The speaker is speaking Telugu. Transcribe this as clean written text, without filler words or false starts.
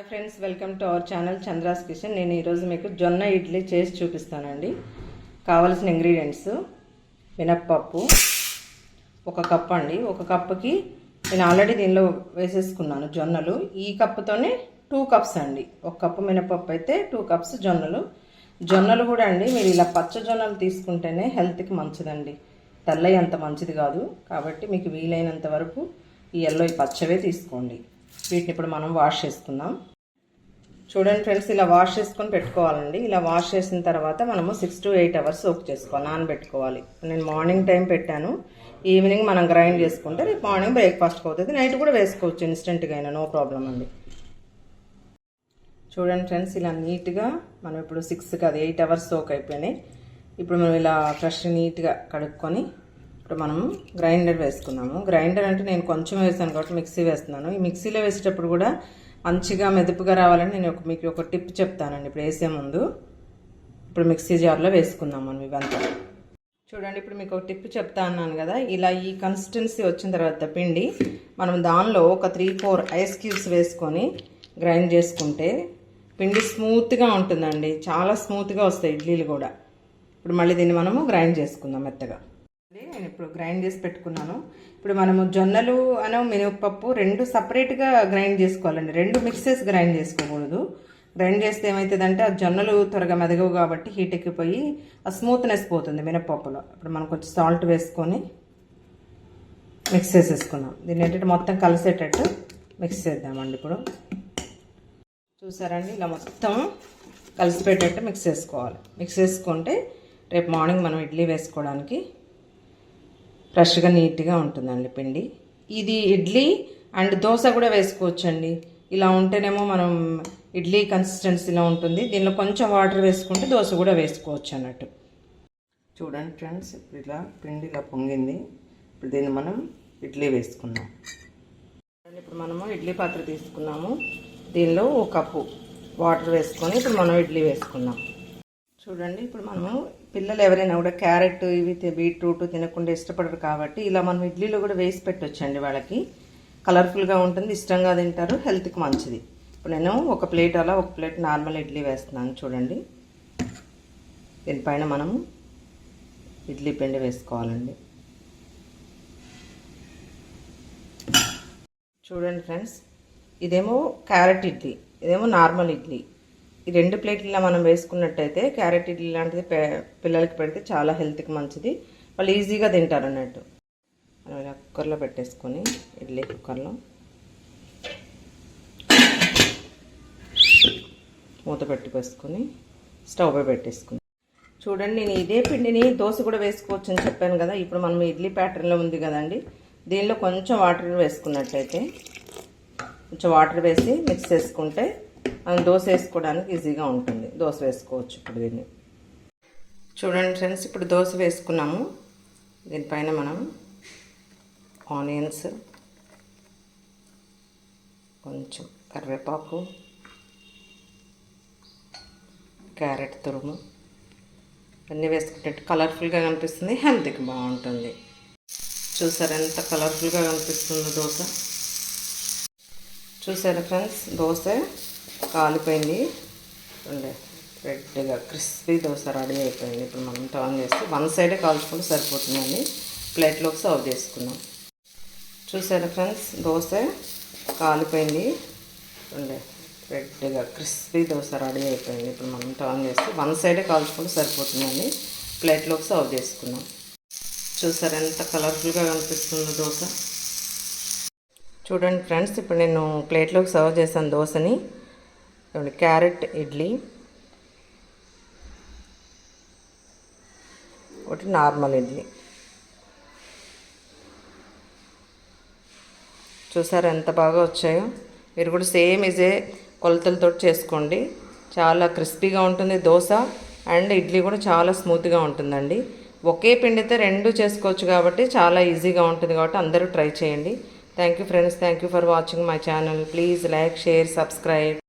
Hi friends, welcome to our channel Chandra's kitchen. నేను ఈరోజు మీకు జొన్న ఇడ్లీ చేసి చూపిస్తానండి. కావలసిన ఇంగ్రీడియంట్స్: మినప్పప్పు 1 కప్ అండి. 1 కప్పుకి నేను ఆల్రెడీ దీనిలో వేసేసుకున్నాను జొన్నలు. ఈ కప్పుతోనే 2 కప్స్ అండి. 1 కప్పు మినప్పప్పు అయితే 2 కప్స్ జొన్నలు. జొన్నలు కూడా అండి మీరు ఇలా పచ్చ జొన్నలు తీసుకుంటేనే హెల్త్కి మంచిదండి. తెల్లవి అంత మంచిది కాదు. కాబట్టి మీకు వీలైనంత వరకు ఈ ఎల్లో పచ్చవే తీసుకోండి. వీటిని ఇప్పుడు మనం వాష్ చేసుకుందాం. చూడండి ఫ్రెండ్స్, ఇలా వాష్ చేసుకొని పెట్టుకోవాలండి. ఇలా వాష్ చేసిన తర్వాత మనము 6 to 8 అవర్స్ సోక్ చేసుకోవాలి, నానబెట్టుకోవాలి. నేను మార్నింగ్ టైం పెట్టాను. ఈవినింగ్ మనం గ్రైండ్ చేసుకుంటే రేపు మార్నింగ్ బ్రేక్ఫాస్ట్కి అవుతుంది. నైట్ కూడా వేసుకోవచ్చు ఇన్స్టెంట్గా అయినా, నో ప్రాబ్లం అండి. చూడండి ఫ్రెండ్స్, ఇలా నీట్గా మనం ఇప్పుడు 6 కాదు 8 అవర్స్ సోక్ అయిపోయినాయి. ఇప్పుడు మనం ఇలా ఫ్రెష్ నీట్గా కడుక్కొని ఇప్పుడు మనము గ్రైండర్ వేసుకున్నాము. గ్రైండర్ అంటే నేను కొంచెం వేసాను కాబట్టి మిక్సీ వేస్తున్నాను. ఈ మిక్సీలో వేసేటప్పుడు కూడా మంచిగా మెదుపుగా రావాలని నేను మీకు ఒక టిప్ చెప్తానండి. ఇప్పుడు వేసే ముందు ఇప్పుడు మిక్సీ జార్లో వేసుకుందాం మనం ఇవంతా. చూడండి, ఇప్పుడు మీకు ఒక టిప్ చెప్తా అన్నాను కదా, ఇలా ఈ కన్సిస్టెన్సీ వచ్చిన తర్వాత పిండి మనం దానిలో ఒక 3-4 ఐస్ క్యూబ్స్ వేసుకొని గ్రైండ్ చేసుకుంటే పిండి స్మూత్గా ఉంటుందండి. చాలా స్మూత్గా వస్తాయి ఇడ్లీలు కూడా. ఇప్పుడు మళ్ళీ దీన్ని మనము గ్రైండ్ చేసుకుందాం మెత్తగా. నేను ఇప్పుడు గ్రైండ్ చేసి పెట్టుకున్నాను. ఇప్పుడు మనము జొన్నలు మినపప్పు 2 సపరేట్గా గ్రైండ్ చేసుకోవాలండి. 2 మిక్సెస్ గ్రైండ్ చేసుకోకూడదు. గ్రైండ్ చేస్తే ఏమవుతుందంటే ఆ జొన్నలు త్వరగా మెదగవు కాబట్టి హీట్ ఎక్కిపోయి ఆ స్మూత్నెస్ పోతుంది మినపప్పులో. ఇప్పుడు మనం కొంచెం సాల్ట్ వేసుకొని మిక్స్ చేసేసుకున్నాం. దీన్ని ఏంటంటే మొత్తం కలిసేటట్టు మిక్స్ చేద్దామండి. ఇప్పుడు చూసారండి, ఇలా మొత్తం కలిసిపోయేటట్టు మిక్స్ చేసుకోవాలి. మిక్స్ చేసుకుంటే రేపు మార్నింగ్ మనం ఇడ్లీ వేసుకోవడానికి ఫ్రెష్గా నీట్గా ఉంటుందండి పిండి. ఇది ఇడ్లీ అండ్ దోశ కూడా వేసుకోవచ్చండి. ఇలా ఉంటేనేమో మనం ఇడ్లీ కన్సిస్టెన్సీలో ఉంటుంది. దీనిలో కొంచెం వాటర్ వేసుకుంటే దోశ కూడా వేసుకోవచ్చు అన్నట్టు. చూడండి ఫ్రెండ్స్, ఇప్పుడు ఇలా పిండి ఇలా పొంగింది. ఇప్పుడు దీన్ని మనం ఇడ్లీ వేసుకుందాం. ఇప్పుడు మనము ఇడ్లీ పాత్ర తీసుకున్నాము. దీనిలో 1 కప్పు వాటర్ వేసుకొని ఇప్పుడు మనం ఇడ్లీ వేసుకుందాం. చూడండి, ఇప్పుడు మనము పిల్లలు ఎవరైనా కూడా క్యారెట్ ఇవి బీట్రూట్ తినకుండా ఇష్టపడరు కాబట్టి ఇలా మనం ఇడ్లీలో కూడా వేసి పెట్టొచ్చండి. వాళ్ళకి కలర్ఫుల్గా ఉంటుంది, ఇష్టంగా తింటారు, హెల్త్కి మంచిది. ఇప్పుడు నేను 1 ప్లేట్ అలా 1 ప్లేట్ నార్మల్ ఇడ్లీ వేస్తున్నాను. చూడండి, దీనిపైన మనము ఇడ్లీ పిండి వేసుకోవాలండి. చూడండి ఫ్రెండ్స్, ఇదేమో క్యారెట్ ఇడ్లీ, ఇదేమో నార్మల్ ఇడ్లీ. ఈ 2 ప్లేట్ల మనం వేసుకున్నట్టయితే క్యారెట్ ఇడ్లీ లాంటిది పిల్లలకి పెడితే చాలా హెల్త్కి మంచిది. వాళ్ళు ఈజీగా తింటారు అన్నట్టు. మనం ఇలా కుక్కర్లో పెట్టేసుకొని ఇడ్లీ కుక్కర్లో మూత పెట్టుకేసుకొని స్టవ్ పై పెట్టేసుకుని. చూడండి, నేను ఇదే పిండిని దోశ కూడా వేసుకోవచ్చు అని చెప్పాను కదా. ఇప్పుడు మనం ఇడ్లీ ప్యాటర్న్లో ఉంది కదండి, దీనిలో కొంచెం వాటర్ వేసుకున్నట్టయితే కొంచెం వాటర్ వేసి మిక్స్ చేసుకుంటే మనం దోశ వేసుకోవడానికి ఈజీగా ఉంటుంది. దోశ వేసుకోవచ్చు. ఇప్పుడు దీన్ని చూడండి ఫ్రెండ్స్, ఇప్పుడు దోశ వేసుకున్నాము. దీనిపైన మనం ఆనియన్స్, కొంచెం కరివేపాకు, క్యారెట్ తురుము అన్నీ వేసుకుంటే కలర్ఫుల్గా కనిపిస్తుంది, హెల్త్కి బాగుంటుంది. చూసారా ఎంత కలర్ఫుల్గా కనిపిస్తుందో దోశ. చూసారా ఫ్రెండ్స్, దోశ కాలిపోయింది. రెడ్గా క్రిస్పీ దోశ రెడీ అయిపోయింది. ఇప్పుడు మనం టర్న్ చేసి 1 సైడే కాల్చుకుంటే సరిపోతుందండి. ప్లేట్లోకి సర్వ్ చేసుకున్నాం. చూసారా ఫ్రెండ్స్, దోశ కాలిపోయింది. రెడ్గా క్రిస్పీ దోశ రెడీ అయిపోయింది. ఇప్పుడు మనం టర్న్ చేసి 1 సైడే కాల్చుకుంటే సరిపోతుందండి. ప్లేట్లోకి సర్వ్ చేసుకున్నాం. చూసారా ఎంత కలర్ఫుల్గా కనిపిస్తుందో దోశ. చూడండి ఫ్రెండ్స్, ఇప్పుడు నేను ప్లేట్లోకి సర్వ్ చేశాను దోశని. క్యారెట్ ఇడ్లీ, ఒకటి నార్మల్ ఇడ్లీ. చూసారా ఎంత బాగా వచ్చాయో. మీరు కూడా సేమ్ ఇదే కొలతలతో చేసుకోండి. చాలా క్రిస్పీగా ఉంటుంది దోశ అండ్ ఇడ్లీ కూడా చాలా స్మూత్గా ఉంటుందండి. ఒకే పిండితే 2 చేసుకోవచ్చు కాబట్టి చాలా ఈజీగా ఉంటుంది కాబట్టి అందరూ ట్రై చేయండి. Thank you friends, thank you for watching my channel. Please like, share, subscribe.